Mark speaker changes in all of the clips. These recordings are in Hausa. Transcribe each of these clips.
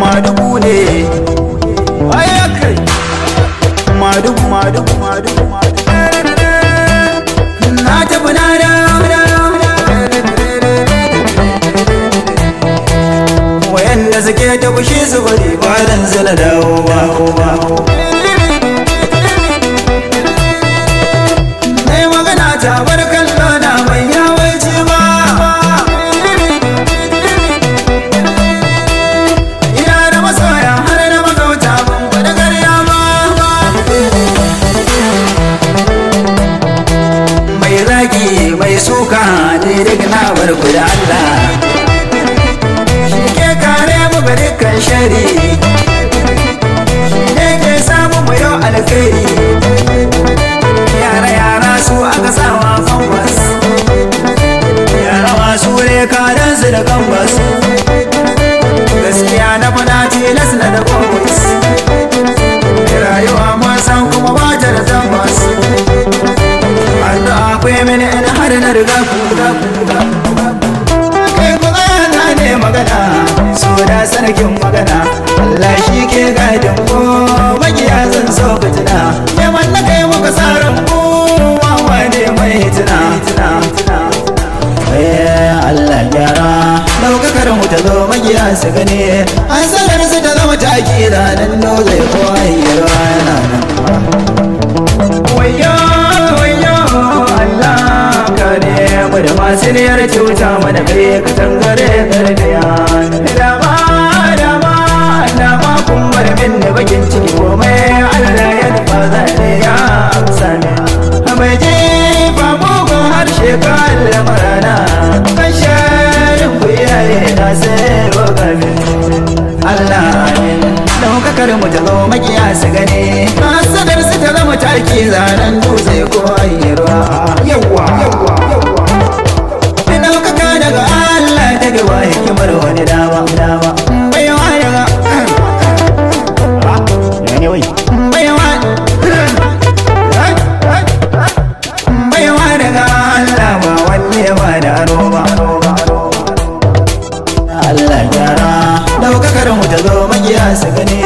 Speaker 1: Madugu ne ayakai madugu na tafi na wayanda suke ta fushi su bari ba dan zana dawo ba ai magana ta bar kallo na mai yawanci ba ina da masoya har da magauta ban faɗa ƙarya ba mai zagi mai suka ne daga na bar ku da Allah dukkan shari ne ke samu mu yau alkhairi yara su aka sawa famfas yara masu ne kadansu da gambas gaskiya na fada tilas na da gambas rayuwa mun san kuma ba ta da zambas Allah akwai mini in har na riga ku magana so da sarkin magana Allah shi ke gadin ko magiya zan so fitina ya mallaka yi muka tsarin kowa ne mai tuna Allah gyara daukakar mu ta zo magiya su gani an sanar su ta zama taki ranar no zai kowa yarwa yana nan wayo Allah kare mu da masu niyar cuta mana kai ka tangare karfiya dama kun bar min da bakin ciki komai Allah ya nufa zane ya amsa min mai jefa mugun harshe ka Allah marana kan sharin ku iyaye na sai roƙa min Allah amin daukakar mu ta zo makiya su gane kasadar su ta zama taki zanen dutse ko ayyarwa yawa daukaka daga Allah daga wa hikimar wani dama baiwa daga baiwa daga Allah ba wanne ba da aro ba Allah gyara daukakar mu ta zo magiya su gane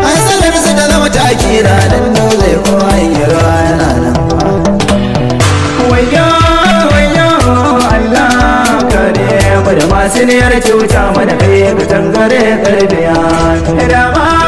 Speaker 1: an sanar su ta zama taki ranar da zai kowa yarwa yana nan wayo Allah kare mu da masu niyar cuta mana kai ka tangare karfiya dama